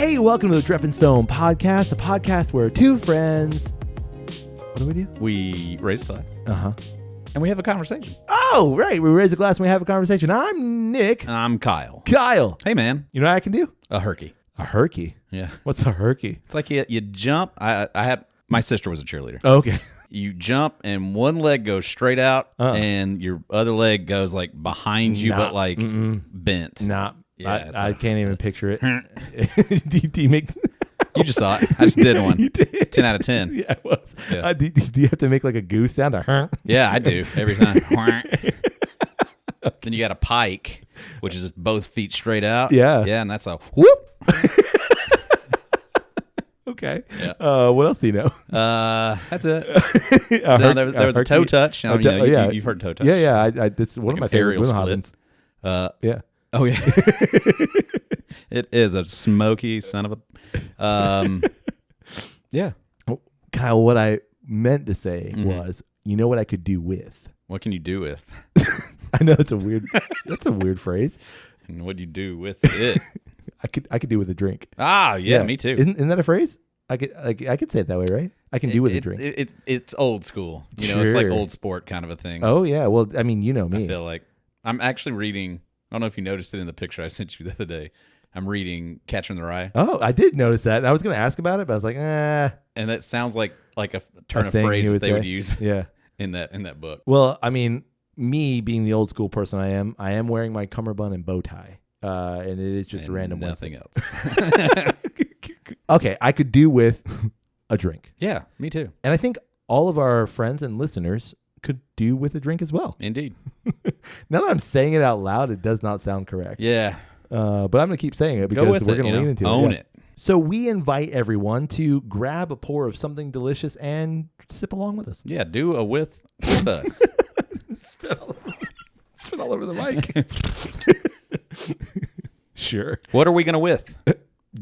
Hey, welcome to the Trapp and Stone podcast, the podcast where two friends... What do? We raise a glass. Uh-huh. And we have a conversation. Oh, right. We raise a glass and we have a conversation. I'm Nick. And I'm Kyle. Kyle. Hey, man. You know what I can do? A herky. A herky? Yeah. What's a herky? It's like you jump. My sister was a cheerleader. Oh, okay. You jump and one leg goes straight out and your other leg goes like behind you, but like bent. Nah. Yeah, I can't even picture it. do you make... You just saw it. I just did one. You did. 10 out of 10. Yeah, it was. Yeah. Do you have to make like a goose sound? Yeah, I do every time. Then you got a pike, which is both feet straight out. Yeah. Yeah, and that's a whoop. Okay. Yeah. What else do you know? That's it. There was a toe touch. You've heard toe touch. Yeah. That's one of my favorite aerial split. Yeah. Oh, yeah. It is a smoky son of a... yeah. Well, Kyle, what I meant to say was, you know what I could do with? What can you do with? I know that's a weird phrase. And what do you do with it? I could do with a drink. Ah, yeah, me too. Isn't that a phrase? I could say it that way, right? I can do with a drink. It's old school. It's like old sport kind of a thing. Oh, yeah. Well, I mean, you know me. I feel like I'm actually reading... I don't know if you noticed it in the picture I sent you the other day. I'm reading Catcher in the Rye. Oh, I did notice that. I was going to ask about it, but I was like, And that sounds like a turn of phrase that they would use in that book. Well, I mean, me being the old school person I am wearing my cummerbund and bow tie. And it is just a random nothing else. Okay, I could do with a drink. Yeah, me too. And I think all of our friends and listeners could do with a drink as well. Indeed. Now that I'm saying it out loud, it does not sound correct. Yeah. But I'm going to keep saying it because we're going to lean into it. Own it. So we invite everyone to grab a pour of something delicious and sip along with us. Yeah, do a with us. Spit all over the mic. Sure. What are we going to with?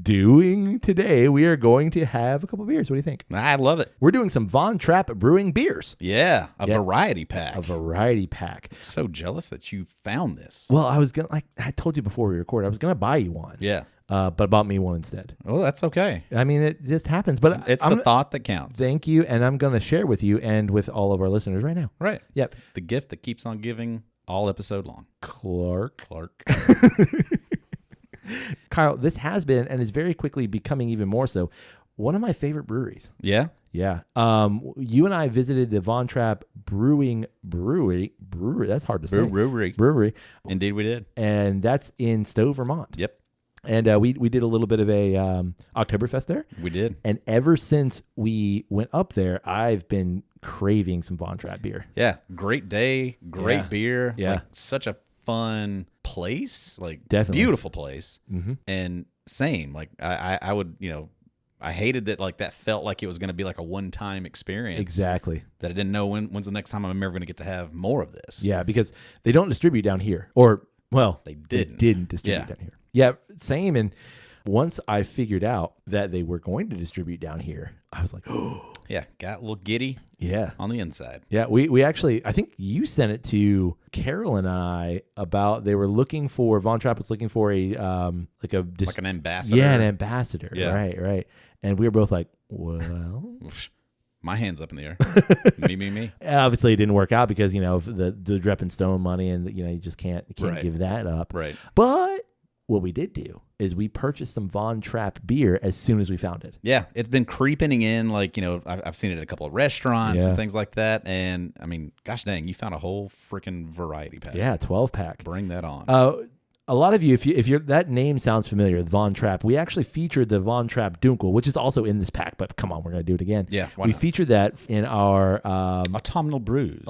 Doing today, we are going to have a couple beers. What do you think? I love it. We're doing some Von Trapp Brewing beers. Yeah, a variety pack. A variety pack. I'm so jealous that you found this. Well, I was going to, like I told you before we recorded, I was going to buy you one. Yeah. But I bought me one instead. Oh, that's okay. I mean, it just happens. But it's the thought that counts. Thank you. And I'm going to share with you and with all of our listeners right now. Right. Yep. The gift that keeps on giving all episode long. Clark. Kyle, this has been and is very quickly becoming even more so one of my favorite breweries. Yeah? Yeah. You and I visited the Von Trapp Brewing Brewery. That's hard to say. Brewery. Indeed we did. And that's in Stowe, Vermont. Yep. And we did a little bit of a Oktoberfest there. We did. And ever since we went up there, I've been craving some Von Trapp beer. Yeah. Great day. Great beer. Yeah. Like, such a fun place. Like, definitely beautiful place. Mm-hmm. And same. Like, I would, I hated that, like, that felt like it was going to be like a one-time experience. Exactly. That I didn't know when's the next time I'm ever going to get to have more of this. Yeah, because they don't distribute down here. Or, well, they didn't distribute down here. Yeah, same. And once I figured out that they were going to distribute down here, I was like, oh. Yeah, got a little giddy on the inside. Yeah, we actually, I think you sent it to Carol and I about they were looking for, Von Trapp was looking for a, like an ambassador. Yeah, an ambassador. Yeah. Right. And we were both like, well. My hand's up in the air. me. Obviously, it didn't work out because, of the Trapp and Stone money and, you just can't give that up. Right. But what we did do is we purchased some Von Trapp beer as soon as we found it. Yeah, it's been creeping in. Like, I've seen it at a couple of restaurants and things like that. And, I mean, gosh dang, you found a whole freaking variety pack. Yeah, 12-pack. Bring that on. A lot of you, if you're that name sounds familiar, Von Trapp. We actually featured the Von Trapp Dunkel, which is also in this pack. But come on, we're gonna do it again. Yeah, we featured that in our Autumnal Brews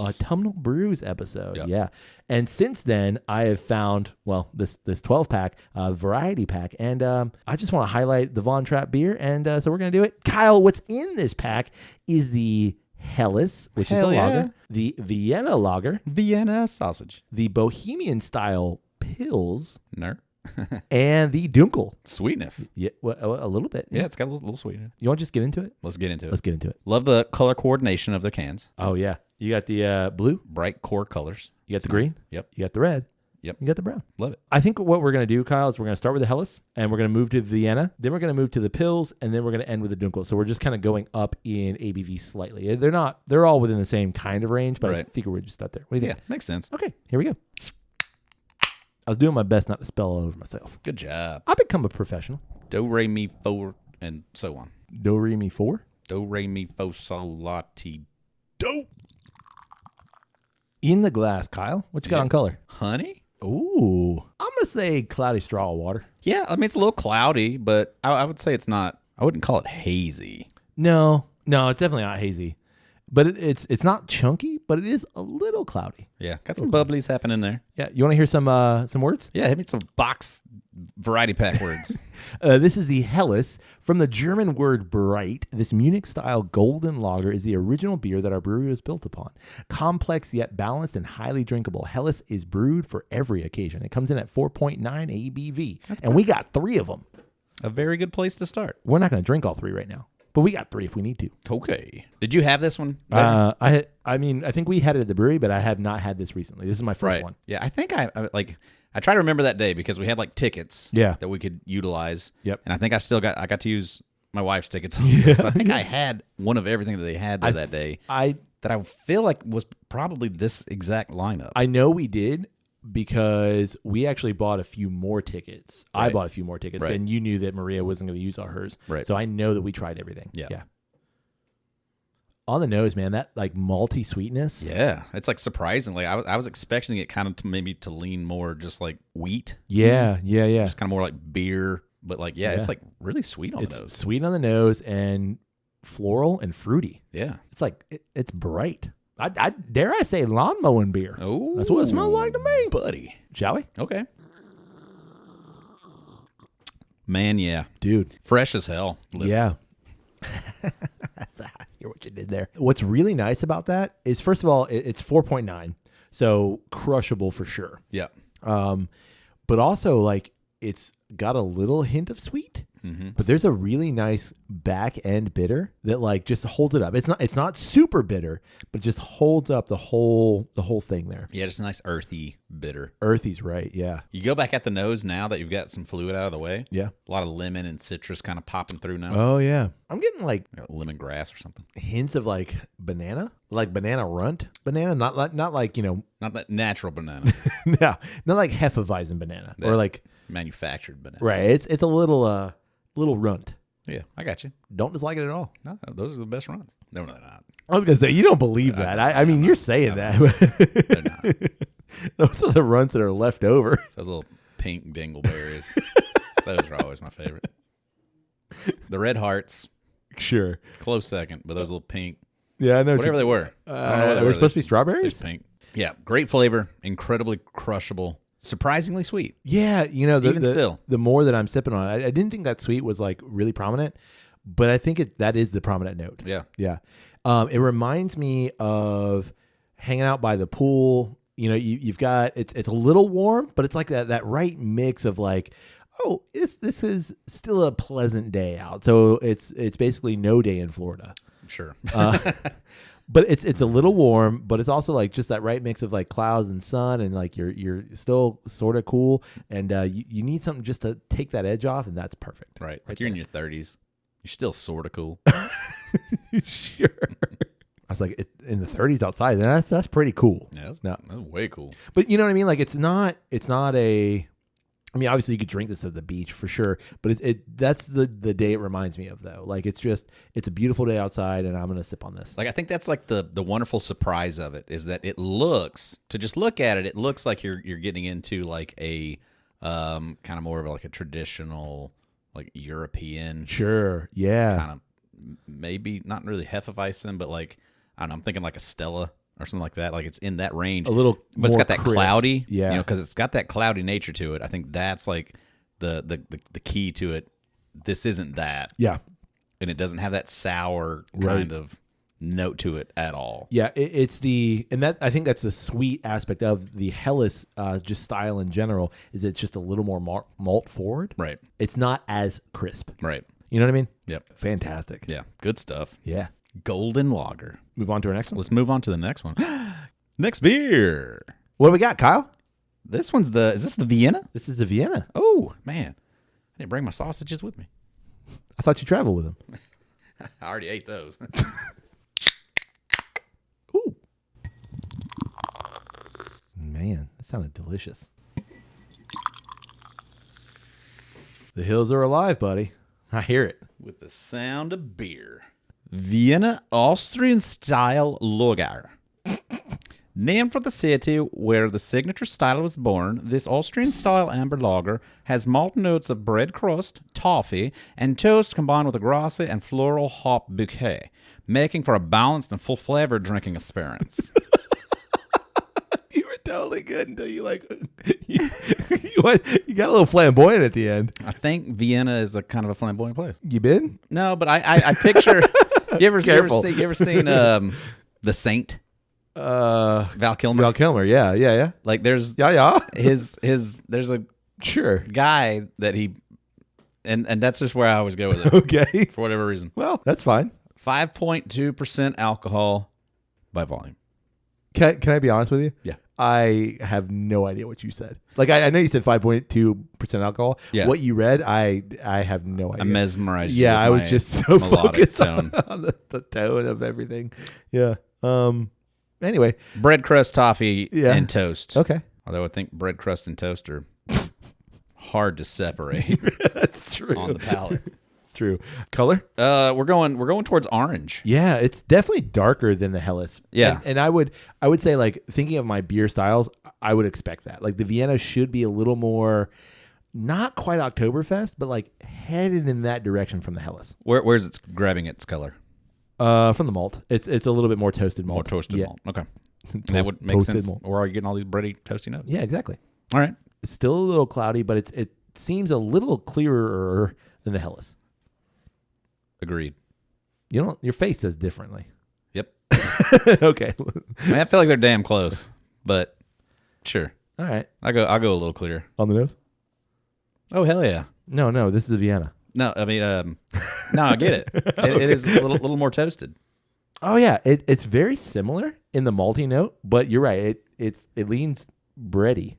episode. Yep. Yeah, and since then I have found this 12-pack variety pack, and I just want to highlight the Von Trapp beer, and so we're gonna do it. Kyle, what's in this pack is the Helles, which is a lager, the Vienna lager, Vienna sausage, the Bohemian style Pills, Ner. and the Dunkel. Sweetness. Yeah, well, a little bit. Yeah, it's got a little sweetness. You want to just get into it? Let's get into it. Love the color coordination of their cans. Oh, yeah. You got the blue. Bright core colors. You got the green. Yep. You got the red. Yep. You got the brown. Love it. I think what we're going to do, Kyle, is we're going to start with the Helles, and we're going to move to the Vienna. Then we're going to move to the Pils, and then we're going to end with the Dunkel. So we're just kind of going up in ABV slightly. They're all within the same kind of range, but I figure we'd just start there. What do you think? Yeah, makes sense. Okay, here we go. I was doing my best not to spell all over myself. Good job. I become a professional. Do, re, mi, fo, and so on. Do, re, mi, 4. Do, re, mi, fo, sol, la, ti, do. In the glass, Kyle. What you got on color? Honey? Ooh. I'm going to say cloudy straw water. Yeah, I mean, it's a little cloudy, but I would say it's not, I wouldn't call it hazy. No, it's definitely not hazy. But it's not chunky, but it is a little cloudy. Yeah, got some bubblies happening there. Yeah, you want to hear some words? Yeah, hit me some box variety pack words. This is the Helles. From the German word bright, this Munich-style golden lager is the original beer that our brewery was built upon. Complex yet balanced and highly drinkable, Helles is brewed for every occasion. It comes in at 4.9 ABV, and we got 3 of them. A very good place to start. We're not going to drink all 3 right now. But we got 3 if we need to. Okay. Did you have this one? I think we had it at the brewery, but I have not had this recently. This is my first one. Yeah, I think I try to remember that day because we had like tickets that we could utilize. Yep. And I think I got to use my wife's tickets also. So I think I had one of everything that they had there that day. That I feel like was probably this exact lineup. I know we did, because we actually bought a few more tickets. Right. I bought a few more tickets, and you knew that Maria wasn't going to use all hers. Right. So I know that we tried everything. Yeah. On the nose, man, that like malty sweetness. Yeah. It's like surprisingly, I was expecting it kind of to lean more just like wheat. Yeah. Just kind of more like beer, but like, it's like really sweet on the nose. It's sweet on the nose and floral and fruity. Yeah. It's like, it's bright. I dare I say lawn mowing beer. Oh, that's what it smells like to me, buddy. Shall we? Okay. Man, yeah, dude, fresh as hell. Listen. Yeah. I hear what you did there. What's really nice about that is, first of all, it's 4.9, so crushable for sure. Yeah. But also like it's got a little hint of sweet. Mm-hmm. But there's a really nice back end bitter that like just holds it up. It's not super bitter, but just holds up the whole thing there. Yeah, just a nice earthy bitter. Earthy's right, yeah. You go back at the nose now that you've got some fluid out of the way. Yeah. A lot of lemon and citrus kind of popping through now. Oh yeah. I'm getting like lemongrass or something. Hints of like banana, like banana runt banana, not like not that natural banana. No, not like Hefeweizen banana or like manufactured banana. Right. It's a little runt. Yeah, I got you. Don't dislike it at all. No, those are the best runs. No, they're not. I was gonna say you don't believe that. I mean, you're saying that. They're not. Those are the runs that are left over. Those little pink dingleberries. Those are always my favorite. The red hearts, sure, close second, but those little pink. Yeah, I know. Whatever they were. They were supposed to be strawberries. Pink. Yeah, great flavor, incredibly crushable. Surprisingly sweet. Yeah, still, the more that I'm sipping on it, I didn't think that sweet was like really prominent, but I think that is the prominent note. Yeah. It reminds me of hanging out by the pool. You've got it's a little warm, but it's like that right mix of like, oh, this is still a pleasant day out. So it's basically no day in Florida. Sure. But it's a little warm, but it's also like just that right mix of like clouds and sun, and like you're still sort of cool, and you need something just to take that edge off, and that's perfect. Right. Like you're in your 30s, you're still sort of cool. Sure. I was like, in the 30s outside, that's pretty cool. Yeah, that's way cool. But you know what I mean? Like it's not a. I mean, obviously you could drink this at the beach for sure, but that's the day it reminds me of though. Like it's a beautiful day outside, and I'm gonna sip on this. Like I think that's like the wonderful surprise of it is that it looks, to just look at it looks like you're getting into like a kind of more of like a traditional like European. Sure. Yeah. Kind of maybe not really Hefeweizen, but like I don't know. I'm thinking like a Stella or something like that. Like it's in that range. A little, but it's got that crisp. cloudy. Yeah. Because it's got that cloudy nature to it. I think that's like the key to it. This isn't that. Yeah. And it doesn't have that sour kind of note to it at all. Yeah, I think that's the sweet aspect of the Helles just style in general, is it's just a little more malt forward. Right. It's not as crisp. Right. You know what I mean? Yep. Fantastic. Yeah. Good stuff. Yeah. Golden lager. Move on to our next one. Let's move on to the next one. Next beer. What do we got, Kyle? This one's is this the Vienna? This is the Vienna. Oh, man. I didn't bring my sausages with me. I thought you traveled with them. I already ate those. Ooh. Man, that sounded delicious. The hills are alive, buddy. I hear it. With the sound of beer. Vienna Austrian-style Lager. Named for the city where the signature style was born, this Austrian-style amber lager has malt notes of bread crust, toffee, and toast combined with a grassy and floral hop bouquet, making for a balanced and full-flavored drinking experience. You were totally good until you you got a little flamboyant at the end. I think Vienna is a kind of a flamboyant place. You been? No, but I picture. You ever seen The Saint? Val Kilmer. Val Kilmer, yeah. Like there's Yeah. his there's a Sure. guy that he and that's just where I always go with it Okay. for whatever reason. Well, that's fine. 5.2% alcohol by volume. Can I be honest with you? Yeah. I have no idea what you said. Like I know you said 5.2% alcohol. Yeah. What you read, I have no idea. I'm mesmerized. Yeah, with I was my just so melodic focused tone. on the tone of everything. Yeah. Anyway. Bread crust, toffee, Yeah. and toast. Okay. Although I think bread crust and toast are hard to separate That's true. on the palate. It's true. Color? We're going towards orange. Yeah, it's definitely darker than the Helles. Yeah. And I would say, like, thinking of my beer styles, I would expect that. Like the Vienna should be a little more, not quite Oktoberfest, but like headed in that direction from the Helles. Where's it grabbing its color? From the malt. It's a little bit more toasted malt. More toasted Yeah. malt. Okay. And that would make Toasted sense. malt. Or are you getting all these bready, toasty notes? Yeah, exactly. All right. It's still a little cloudy, but it seems a little clearer than the Helles. Agreed. Your face says differently. Yep. Okay. I mean, I feel like they're damn close, but sure. All right. I'll go a little clearer. On the nose? Oh, hell yeah. No, this is a Vienna. No, I mean, no, I get it. It is a little more toasted. Oh yeah, it's very similar in the malty note, but you're right. It leans bready.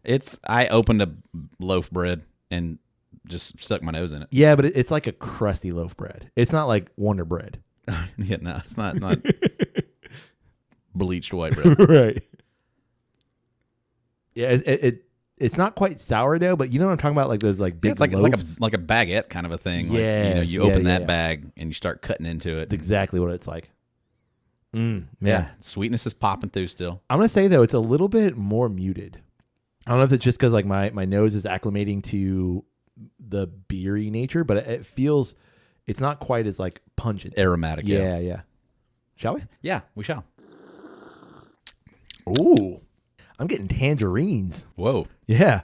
I opened a loaf bread and just stuck my nose in it. Yeah, but it's like a crusty loaf bread. It's not like Wonder Bread. Yeah, no, it's not bleached white bread. Right. Yeah, it's not quite sourdough, but you know what I'm talking about, like those like big It's like loaves. like a baguette kind of a thing. Yes, Like, you open yeah. that bag and you start cutting into it. That's exactly what it's like. Man. Yeah, sweetness is popping through still. I'm gonna say though, it's a little bit more muted. I don't know if it's just because like my nose is acclimating to the beery nature, but it feels it's not quite as like pungent. Aromatic. Yeah. Shall we? Yeah, we shall. Ooh, I'm getting tangerines. Whoa. Yeah,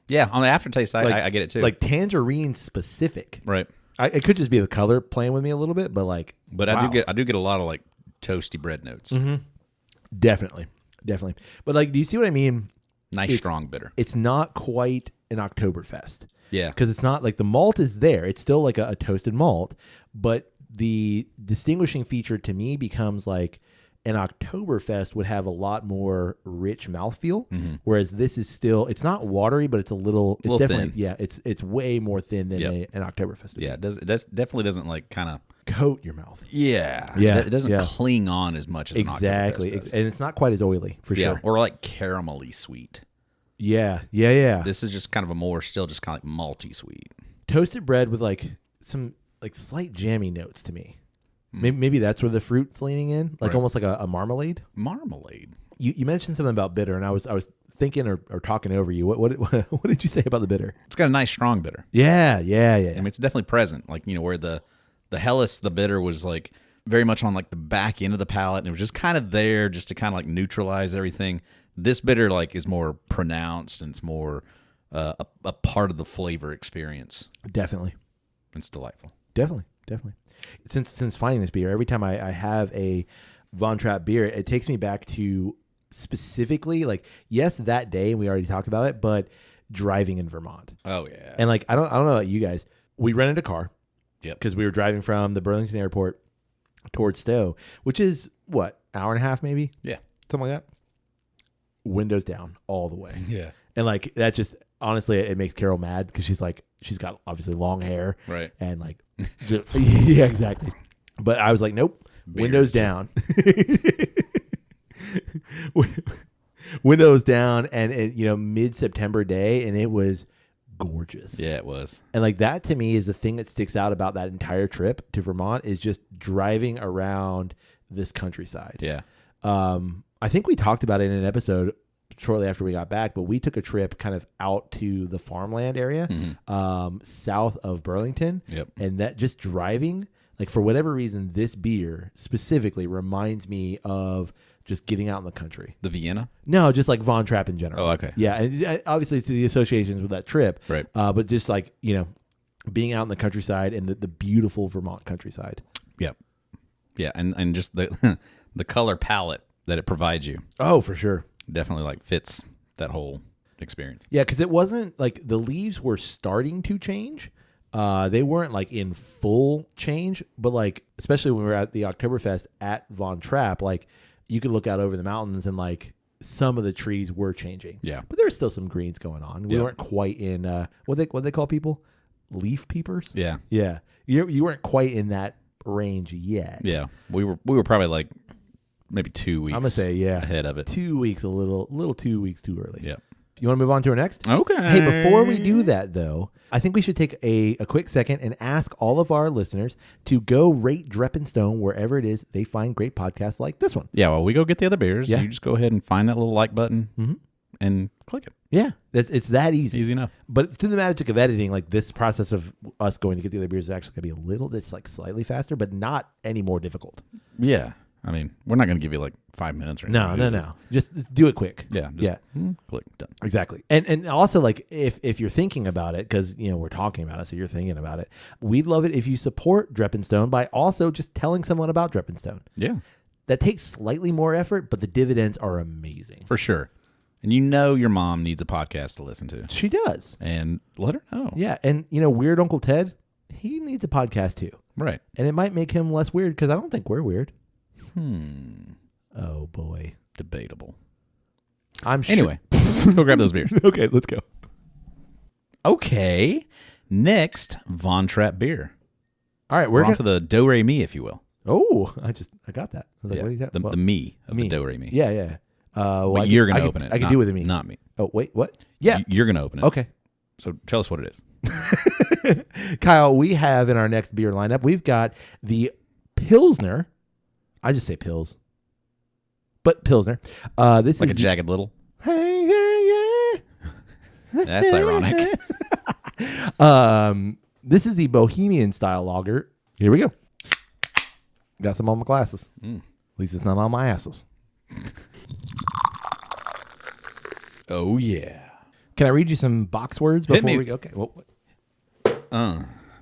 Yeah, on the aftertaste, I get it too. like tangerine specific. right. It could just be the color playing with me a little bit, but like, But wow. I do get a lot of like toasty bread notes. Mm-hmm. Definitely. But like, do you see what I mean? Nice strong bitter. It's not quite an Oktoberfest. Yeah. Because it's not like the malt is there. It's still like a toasted malt, but the distinguishing feature to me becomes like an Oktoberfest would have a lot more rich mouthfeel, whereas this is still, it's not watery, but it's it's definitely, thin. yeah, it's way more thin than Yep. an Oktoberfest. Yeah, it definitely doesn't like kind of Coat your mouth. Yeah. It doesn't cling on as much as Exactly. an Oktoberfest does. And it's not quite as oily, for Yeah, sure. or like caramelly sweet. Yeah. This is just kind of a more still just kind of like malty sweet. Toasted bread with like some like slight jammy notes to me. Maybe that's where the fruit's leaning in, like Right. almost like a marmalade. Marmalade. You mentioned something about bitter, and I was thinking or talking over you. What did you say about the bitter? It's got a nice strong bitter. Yeah. I mean, it's definitely present. Like, where the Helles, the bitter was like very much on like the back end of the palate, and it was just kind of there just to kind of like neutralize everything. This bitter like is more pronounced, and it's more a part of the flavor experience. Definitely. It's delightful. Definitely. Since finding this beer, every time I have a Von Trapp beer, it takes me back to specifically like, yes, that day, and we already talked about it, but driving in Vermont. Oh yeah. And like, I don't know about you guys. We rented a car. Yep. Because we were driving from the Burlington airport towards Stowe, which is what, hour and a half maybe? Yeah. Something like that. Windows down all the way. Yeah. And like that just honestly, it makes Carol mad because she's got obviously long hair, Right. and like, yeah, exactly. But I was like, nope, windows down, windows down, and mid-September day, and it was gorgeous. Yeah, it was. And like that to me is the thing that sticks out about that entire trip to Vermont is just driving around this countryside. Yeah. I think we talked about it in an episode shortly after we got back, but we took a trip kind of out to the farmland area, south of Burlington. Yep. And that just driving, like for whatever reason, this beer specifically reminds me of just getting out in the country. The Vienna? No, just like Von Trapp in general. Oh, okay. Yeah. And obviously it's the associations with that trip. Right. But just like, being out in the countryside and the beautiful Vermont countryside. Yep. Yeah. And just the the color palette that it provides you. Oh, for sure. Definitely like fits that whole experience. Yeah, because it wasn't like the leaves were starting to change. They weren't like in full change, but like especially when we were at the Oktoberfest at Von Trapp, like you could look out over the mountains and like some of the trees were changing. Yeah, but there was still some greens going on. We weren't quite in what they call people leaf peepers. Yeah, yeah. You weren't quite in that range yet. Yeah, we were probably like maybe 2 weeks. I'm gonna say ahead of it. 2 weeks, a little 2 weeks too early. Yeah. You want to move on to our next? Okay. Hey, before we do that, though, I think we should take a quick second and ask all of our listeners to go rate Drepp and Stone wherever it is they find great podcasts like this one. Yeah, well, we go get the other beers. Yeah. You just go ahead and find that little like button and click it. Yeah, it's that easy. Easy enough. But through the magic of editing, like this process of us going to get the other beers is actually going to be a little, it's like slightly faster, but not any more difficult. Yeah. I mean, we're not going to give you like 5 minutes or anything. No. Just do it quick. Yeah. Click, done. Exactly. And also, like, if you're thinking about it, because, we're talking about it, so you're thinking about it, we'd love it if you support Drepp and Stone by also just telling someone about Drepp and Stone. Yeah. That takes slightly more effort, but the dividends are amazing. For sure. And your mom needs a podcast to listen to. She does. And let her know. Yeah. And, Weird Uncle Ted, he needs a podcast too. Right. And it might make him less weird because I don't think we're weird. Oh, boy. Debatable. I'm sure. Anyway, go grab those beers. Okay, let's go. Okay. Next, Von Trapp beer. All right, we're on to the Do Re Mi, if you will. Oh, I got that. I was like, Yeah. what are you talking about? The me of me. the Do Re Mi. Yeah. But you're going to open it. I can do with me. Not me. Oh, wait, what? Yeah. You're going to open it. Okay. So tell us what it is. Kyle, we have in our next beer lineup, we've got the Pilsner. I just say Pils. But Pilsner. This like is a Jagged Little. Hey, yeah. That's ironic. This is the Bohemian style lager. Here we go. Got some on my glasses. At least it's not on my asses. Oh, yeah. Can I read you some box words before we go? Okay. Well,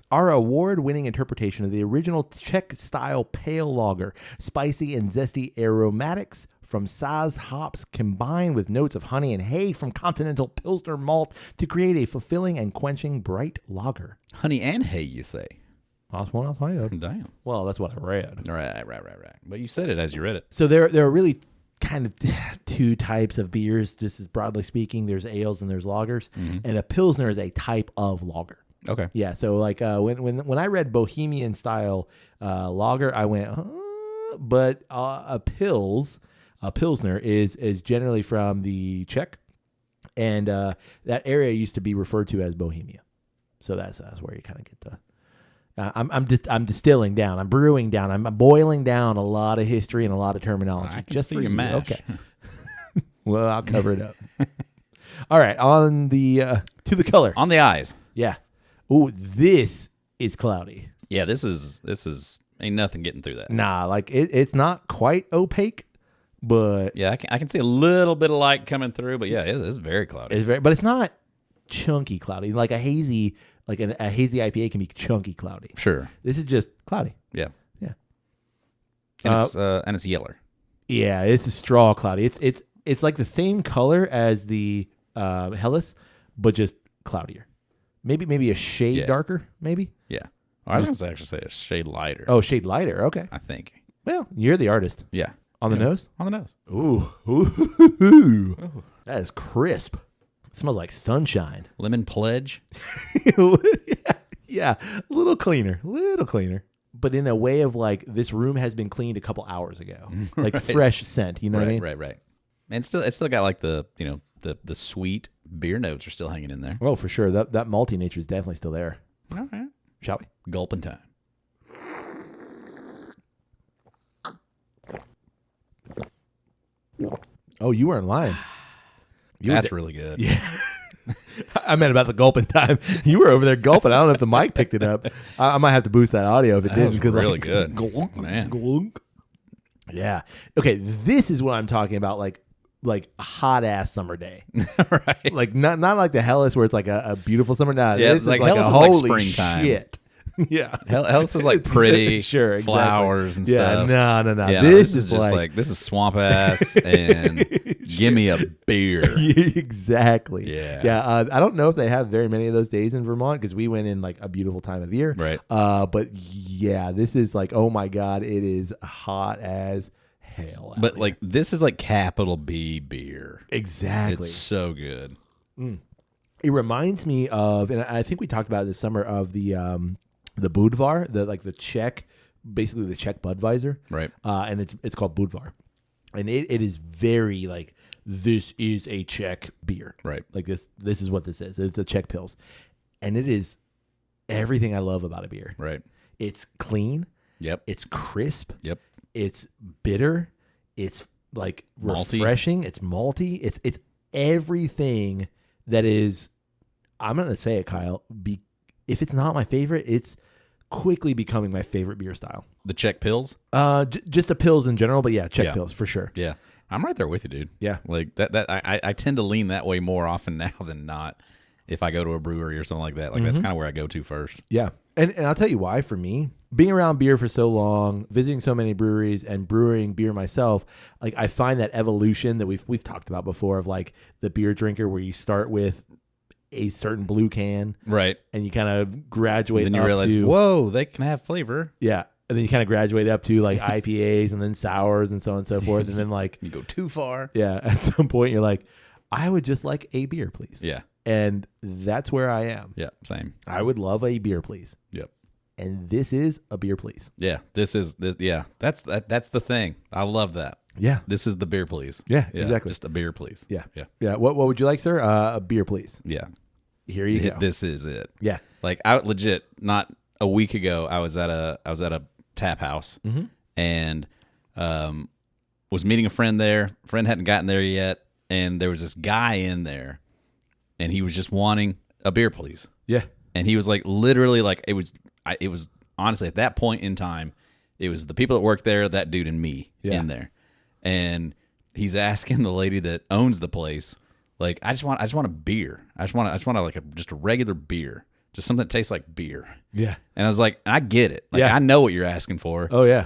Our award-winning interpretation of the original Czech-style pale lager, spicy and zesty aromatics from Saz hops combined with notes of honey and hay from continental Pilsner malt to create a fulfilling and quenching bright lager. honey and hay, you say? That's what else I have. Damn. Well, that's what I read. Right. But you said it as you read it. So there are really kind of two types of beers, just as broadly speaking. There's ales and there's lagers, and a Pilsner is a type of lager. Okay. Yeah, so like when I read Bohemian style lager, I went, but a Pilsner is generally from the Czech, and that area used to be referred to as Bohemia. So that's where you kind of get the. I'm distilling down. I'm brewing down. I'm boiling down a lot of history and a lot of terminology. I can just see for your you. mash. Okay. Well, I'll cover it up. All right, on the to the color. On the eyes. Yeah. Ooh, this is cloudy. Yeah, this is ain't nothing getting through that. Nah, like it's not quite opaque, but Yeah, I can see a little bit of light coming through, but yeah, it's very cloudy. but it's not chunky cloudy. Like a hazy IPA can be chunky cloudy. Sure. This is just cloudy. Yeah. Yeah. And it's yeller. Yeah, it's a straw cloudy. It's like the same color as the Helles, but just cloudier. Maybe a shade darker. Maybe. Yeah. I was gonna actually say a shade lighter. Oh, shade lighter. Okay. I think. Well, you're the artist. Yeah. On the nose. On the nose. Ooh. That is crisp. Smells like sunshine. Lemon Pledge. Yeah, a little cleaner. But in a way of like, this room has been cleaned a couple hours ago. Like fresh scent, you know what I mean? Right. And it's still got like the sweet beer notes are still hanging in there. Oh, for sure. That malty nature is definitely still there. All right. Shall we? Gulping time. Oh, you weren't lying. That's really good. Yeah. I meant about the gulping time. You were over there gulping. I don't know if the mic picked it up. I might have to boost that audio if it didn't. That was really like, good. Glunk, Man. glunk. Yeah. Okay, this is what I'm talking about, like a hot ass summer day. Right. Like not like the Hellas where it's like a beautiful summer. No, Yeah, this is like like Hellas a is like holy springtime. shit. Yeah. Hellas is like pretty sure, exactly. flowers and yeah, stuff. No. Yeah, this is is just like this is swamp ass and give me a beer. Exactly. Yeah. I don't know if they have very many of those days in Vermont because we went in like a beautiful time of year. Right. But yeah, this is like, oh my God, it is hot as hell. But like this is like capital B beer. Exactly. It's so good. It reminds me of, and I think we talked about it this summer, of the Budvar, the Czech, basically the Czech Budweiser. Right. And it's called Budvar. And it is very like, this is a Czech beer. Right. Like this is what this is. It's a Czech Pils. And it is everything I love about a beer. Right. It's clean. Yep. It's crisp. Yep. It's bitter. It's like Malty. refreshing. It's malty. It's everything that is, I'm going to say it, Kyle, if it's not my favorite, it's quickly becoming my favorite beer style. The Czech Pils? Just the Pils in general, but yeah, Czech Yeah. Pils for sure. Yeah. I'm right there with you, dude. Yeah. Like that I tend to lean that way more often now than not if I go to a brewery or something like that. Like that's kind of where I go to first. Yeah. And I'll tell you why, for me, being around beer for so long, visiting so many breweries and brewing beer myself, like I find that evolution that we've talked about before of like the beer drinker where you start with a certain blue can. Right. And you kind of graduate And then you up realize, to, whoa, they can have flavor. yeah. And then you kind of graduate up to like IPAs and then sours and so on and so forth. And then like, You go too far. yeah, at some point you're like, I would just like a beer, please. Yeah. And that's where I am. Yeah. Same. I would love a beer, please. Yep. And this is a beer, please. Yeah. This. Yeah. That's the thing. I love that. Yeah. This is the beer, please. Yeah, exactly. Just a beer, please. Yeah. Yeah. Yeah. What would you like, sir? A beer, please. Yeah. Here you go. This is it. Yeah. Like I legit not a week ago I was at a tap house and was meeting a friend there. Friend hadn't gotten there yet, and there was this guy in there, and he was just wanting a beer, please. Yeah. And he was like literally like it was honestly at that point in time, it was the people that worked there, that dude and me in there, and he's asking the lady that owns the place, like I just want a beer. I just want just a regular beer. Just something that tastes like beer. Yeah. And I was like, I get it. Like, Yeah. I know what you're asking for. Oh, yeah.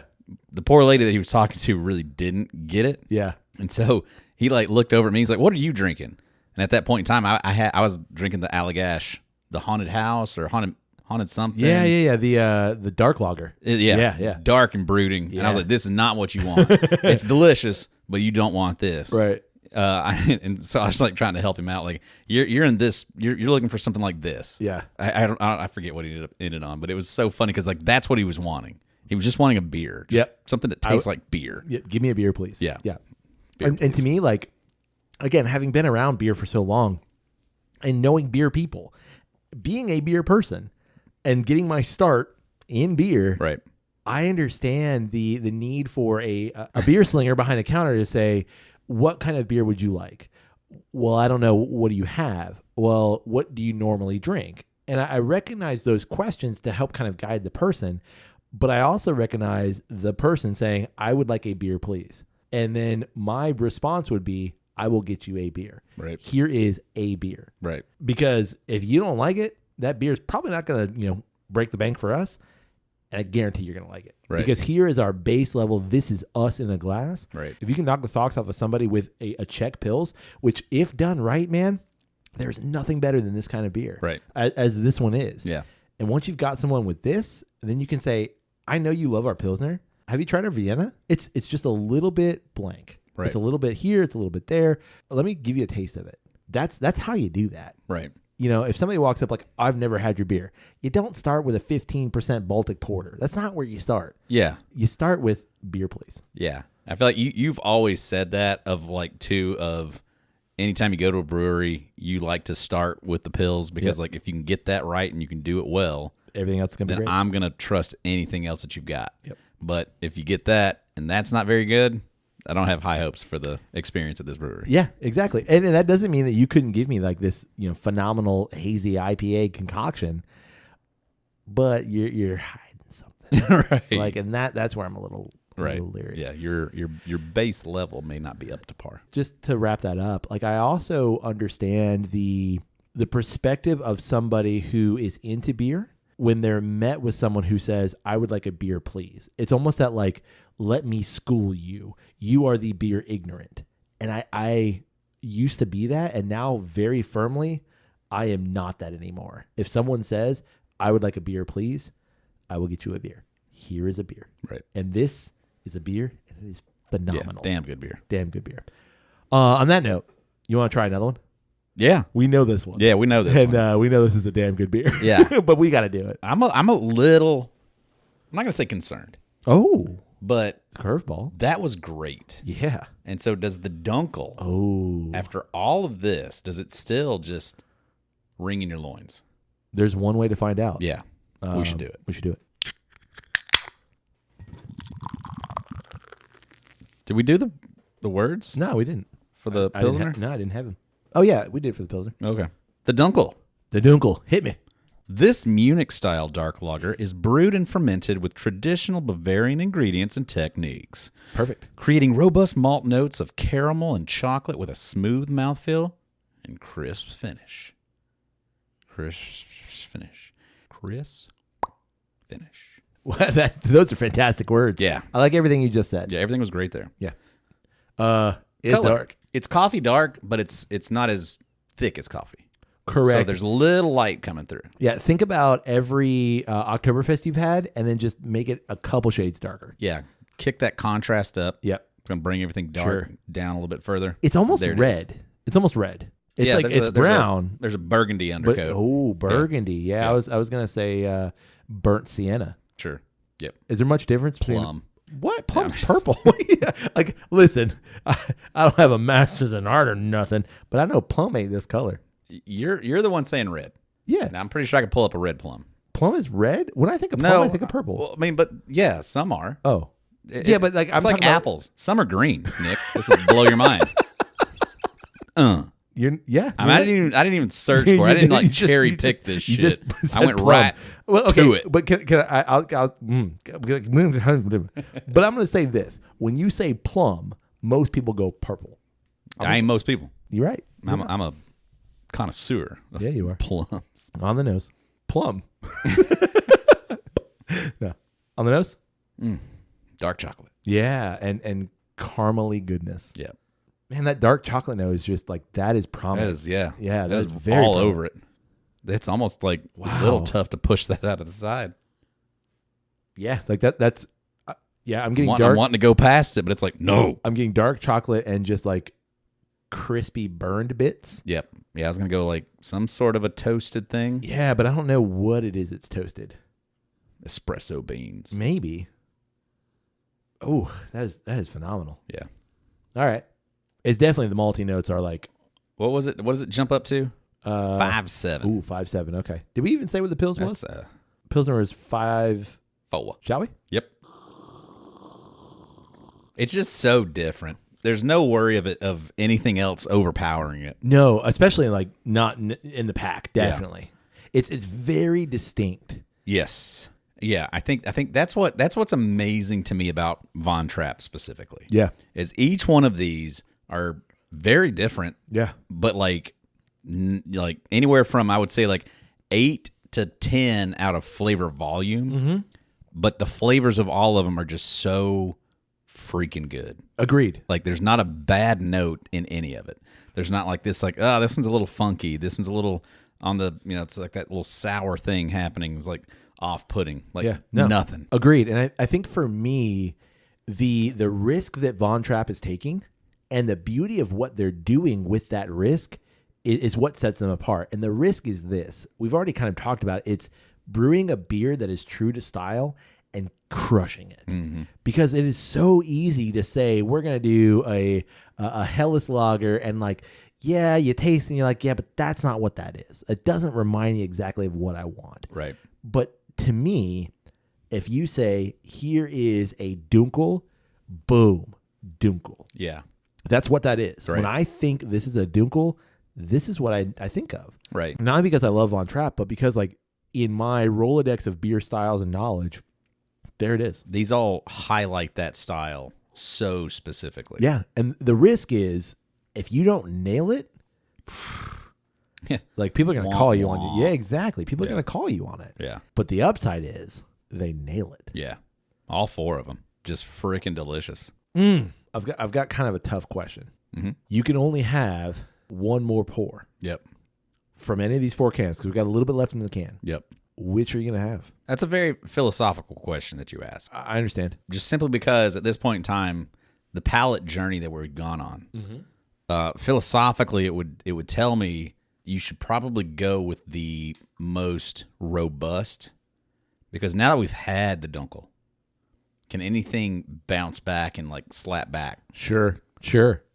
The poor lady that he was talking to really didn't get it. Yeah. And so he like looked over at me. He's like, what are you drinking? And at that point in time, I was drinking the Allagash, the haunted house or haunted something. Yeah. The dark lager. Yeah. Dark and brooding. Yeah. And I was like, this is not what you want. It's delicious, but you don't want this. Right. And so I was like trying to help him out. Like you're in this, you're looking for something like this. Yeah. I forget what he ended on, but it was so funny because like that's what he was wanting. He was just wanting a beer. Just something that tastes like beer. Yeah. Give me a beer, please. Yeah. Yeah. Beer, And to me, like, again, having been around beer for so long and knowing beer people, being a beer person and getting my start in beer, Right. I understand the need for a beer slinger behind a counter to say, what kind of beer would you like? Well, I don't know. What do you have? Well, what do you normally drink? And I recognize those questions to help kind of guide the person, but I also recognize the person saying, I would like a beer, please. And then my response would be, I will get you a beer. Right. Here is a beer. Right. Because if you don't like it, that beer is probably not going to, break the bank for us. And I guarantee you're going to like it. Right. Because here is our base level. This is us in a glass. Right. If you can knock the socks off of somebody with a Czech Pils, which if done right, man, there's nothing better than this kind of beer. Right. As this one is. Yeah. And once you've got someone with this, then you can say, I know you love our Pilsner. Have you tried our Vienna? It's just a little bit blank. Right. It's a little bit here. It's a little bit there. Let me give you a taste of it. That's how you do that. Right. You know, if somebody walks up like, I've never had your beer, you don't start with a 15% Baltic Porter. That's not where you start. Yeah. You start with beer, please. Yeah. I feel like you've always said that of like of anytime you go to a brewery, you like to start with the pills because like if you can get that right and you can do it well, everything else is going to be then great. I'm going to trust anything else that you've got. Yep. But if you get that and that's not very good, I don't have high hopes for the experience at this brewery. Yeah, exactly. And that doesn't mean that you couldn't give me like this, phenomenal hazy IPA concoction, but you're hiding something. Right. Like, and that's where I'm a little right. leery. Yeah, your base level may not be up to par. Just to wrap that up, like I also understand the perspective of somebody who is into beer when they're met with someone who says, I would like a beer, please. It's almost that like, let me school you. You are the beer ignorant. And I used to be that. And now very firmly, I am not that anymore. If someone says, I would like a beer, please, I will get you a beer. Here is a beer. Right. And this is a beer. And it is phenomenal. Yeah, damn good beer. Damn good beer. On that note, you want to try another one? Yeah. We know this one. Yeah, we know this and, one. we know this is a damn good beer. Yeah. But we got to do it. I'm a little, I'm not going to say concerned, Oh. but Curveball. that was great. Yeah. And so does the Dunkel, Oh. after all of this, does it still just ring in your loins? There's one way to find out. Yeah. We should do it. We should do it. Did we do the words No, we didn't. for the I didn't Pilsner? no, I didn't have him. Oh, yeah, we did for the Pilsner. Okay. The Dunkel. The Dunkel. Hit me. This Munich-style dark lager is brewed and fermented with traditional Bavarian ingredients and techniques, Perfect. creating robust malt notes of caramel and chocolate with a smooth mouthfeel and crisp finish. Crisp finish. Those are fantastic words. Yeah. I like everything you just said. Yeah, everything was great there. Yeah. It's Color. dark. It's coffee dark, but it's not as thick as coffee. Correct. So there's a little light coming through. Yeah, think about every Oktoberfest you've had and then just make it a couple shades darker. Yeah. Kick that contrast up. Yep. It's going to bring everything dark down a little bit further. It's almost There it red. is. It's almost red. It's like there's it's brown. There's a burgundy But undercoat. burgundy. Yeah, Yeah. I was gonna say burnt sienna. Sure. Yep. Is there much difference between Plum. What? Plum's purple. Yeah. Like, listen, I don't have a master's in art or nothing, but I know plum ain't this color. You're the one saying red. Yeah, Now, I'm pretty sure I could pull up a red plum. plum is red. When I think of plum, I think of purple. Well, I mean, but yeah, some are. Oh, yeah, but like it's I'm like talking about- apples. Some are green. Nick, this will blow your mind. I didn't even search for it. I didn't like cherry pick this shit. I went plum. right to it. But can but I'm going to say this: when you say plum, most people go purple. I ain't most people. You're right. I'm a connoisseur of Yeah, you are. plums. On the nose, plum. No, on the nose. Dark chocolate. Yeah, and caramely goodness. Yeah. Man, that dark chocolate nose just like that is That prominent. is, yeah. Yeah, that is very all prominent. over it. It's almost like a Wow. little tough to push that out of the side. Yeah, like that's yeah, I'm getting I'm dark. wanting to go past it, but it's like, no. I'm getting dark chocolate and just like crispy burned bits. Yep. Yeah, I was going to go like some sort of a toasted thing. Yeah, but I don't know what it is it's toasted. Espresso beans. Maybe. Oh, that is phenomenal. Yeah. All right. It's definitely the malty notes are like What was it? What does it jump up to? 5.7. Ooh, 5.7. Okay. Did we even say what the Pils was? That's Pilsner was 5. 4. Shall we? Yep. It's just so different. There's no worry of anything else overpowering it. No, especially like not in the pack. Definitely. Yeah. It's very distinct. Yes. Yeah, I think that's what's amazing to me about Von Trapp specifically. Yeah. Is each one of these are very different. Yeah. But like anywhere from I would say like 8 to 10 out of flavor volume. Mm-hmm. But the flavors of all of them are just so freaking good. Agreed. Like there's not a bad note in any of it. There's not like this like, oh, this one's a little funky. This one's a little on the, it's like that little sour thing happening. It's like off-putting. Like nothing. Agreed. And I think for me, the risk that Von Trapp is taking and the beauty of what they're doing with that risk is what sets them apart. And the risk is this. We've already kind of talked about it. It's brewing a beer that is true to style and crushing it. Mm-hmm. Because it is so easy to say, we're going to do a Helles lager, and like, yeah, you taste and you're like, yeah, but that's not what that is. It doesn't remind me exactly of what I want. Right. But to me, if you say, here is a Dunkel, boom, Dunkel. Yeah. That's what that is. Right. When I think this is a Dunkel, this is what I think of. Right. Not because I love Von Trapp, but because like in my Rolodex of beer styles and knowledge, there it is. These all highlight that style so specifically. Yeah. And the risk is if you don't nail it, like people are going to call you on it. Yeah, exactly. People are going to call you on it. Yeah. But the upside is they nail it. Yeah. All 4 of them. Just freaking delicious. I've got kind of a tough question. Mm-hmm. You can only have one more pour Yep. from any of these 4 cans because we've got a little bit left in the can. Yep. Which are you going to have? That's a very philosophical question that you ask. I understand. Just simply because at this point in time, the palate journey that we've gone on, philosophically, it would tell me you should probably go with the most robust, because now that we've had the Dunkel, can anything bounce back and like slap back? Sure.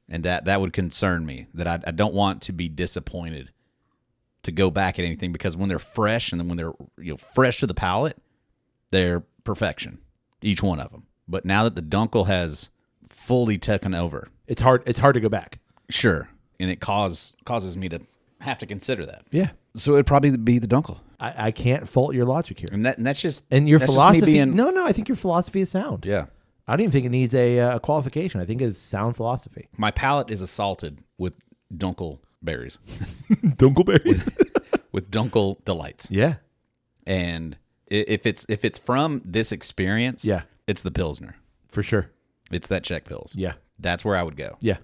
And that would concern me, that I don't want to be disappointed to go back at anything, because when they're fresh and then when they're fresh to the palate, they're perfection, each one of them. But now that the Dunkel has fully taken over, it's hard to go back. Sure, and it causes me to have to consider that. Yeah. So it'd probably be the Dunkel, I can't fault your logic here. and that's just Your that's philosophy. Just me being, No, I think your philosophy is sound. Yeah, I don't even think it needs a qualification. I think it's sound philosophy. my palate is assaulted with Dunkel berries, Dunkelberries. with Dunkel delights. Yeah. And if it's from this experience, Yeah. it's the Pilsner. For sure. It's that Czech Pils. Yeah. That's where I would go. Yeah.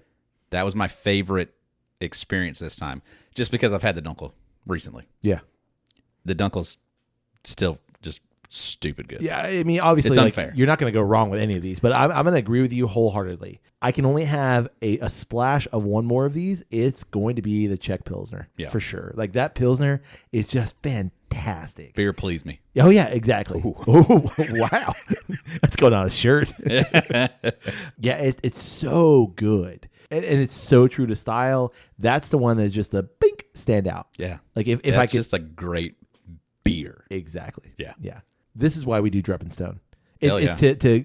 That was my favorite experience this time, just because I've had the Dunkel recently. Yeah. The Dunkel's still just stupid good. Yeah, I mean, obviously, It's like, unfair. you're not going to go wrong with any of these, but I'm going to agree with you wholeheartedly. I can only have a splash of one more of these. It's going to be the Czech Pilsner, for sure. Like, that Pilsner is just fantastic. Beer please me. Oh, yeah, exactly. Oh, wow. That's going on a shirt. Yeah, it's so good. And it's so true to style. That's the one that's just a bink standout. Yeah. Like, if That's I could. just a great beer. Exactly. Yeah. Yeah. This is why we do Drepp and Stone. Hell It's yeah. to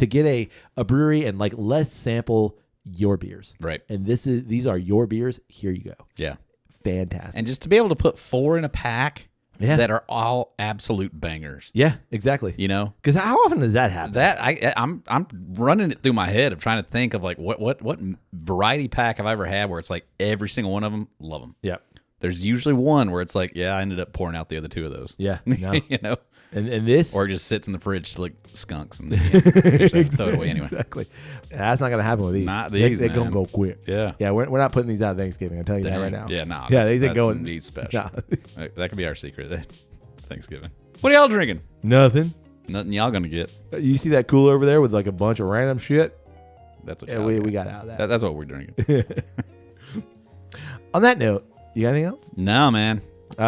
get a brewery and like let's sample your beers. Right. And these are your beers. Here you go. Yeah. Fantastic. And just to be able to put 4 in a pack Yeah. that are all absolute bangers. Yeah, exactly. You know? Because how often does that happen? That I'm running it through my head of trying to think of like what variety pack have I ever had where it's like every single one of them, love them. Yeah. There's usually one where it's like, yeah, I ended up pouring out the other 2 of those. Yeah. No. You know? And this Or it just sits in the fridge like skunks and throw it away anyway. Exactly. That's not gonna happen with these. Not these, They're gonna man. go quick. Yeah. Yeah, we're not putting these out at Thanksgiving. I'm telling you that right now. Yeah, no. Yeah, these ain't going. Needs special. Nah. That could be our secret at Thanksgiving. What are y'all drinking? Nothing. Nothing y'all gonna get. You see that cooler over there with like a bunch of random shit? That's what Yeah, y'all we got out of that. That's what we're drinking. On that note, you got anything else? No, man.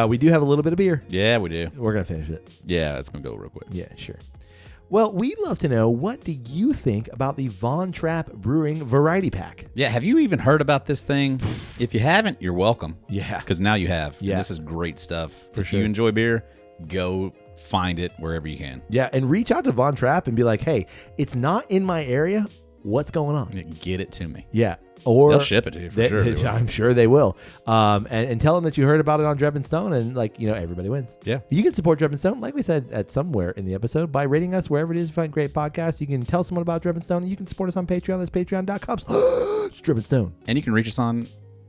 We do have a little bit of beer. Yeah, we do. We're gonna finish it. Yeah, it's gonna go real quick. Yeah, sure. Well, we'd love to know, what do you think about the Von Trapp Brewing Variety Pack? Yeah, have you even heard about this thing? If you haven't, you're welcome. Yeah. Because now you have. Yeah. And this is great stuff. If sure. you enjoy beer, go find it wherever you can. Yeah, and reach out to Von Trapp and be like, hey, it's not in my area. What's going on? Get it to me. Yeah. Or They'll ship it to you for sure. They will. I'm sure they will. And tell them that you heard about it on Drepp and Stone, and like, everybody wins. Yeah. You can support Drepp and Stone, like we said at somewhere in the episode, by rating us wherever it is you find great podcasts. You can tell someone about Drepp and Stone, and you can support us on Patreon. That's patreon.com/Drepp and Stone. And you can reach us on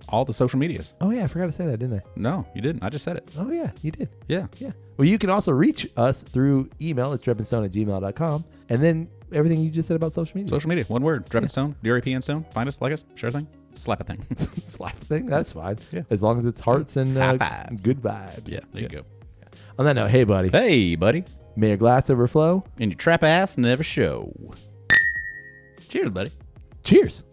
all the social medias. Oh yeah, I forgot to say that, didn't I? No, you didn't. I just said it. Oh yeah, you did. Yeah. Yeah. Well, you can also reach us through email at dreppandstone@gmail.com, and then everything you just said about social media. Social media, one word. Drepp and Stone, DRAP and Stone. Find us, like us, share thing, slap a thing. Slap thing, that's fine. Yeah. As long as it's hearts and High fives. good vibes. Yeah, there you go. On that note, hey buddy, Hey, buddy. may your glass overflow. And your trap ass never show. Cheers, buddy. Cheers.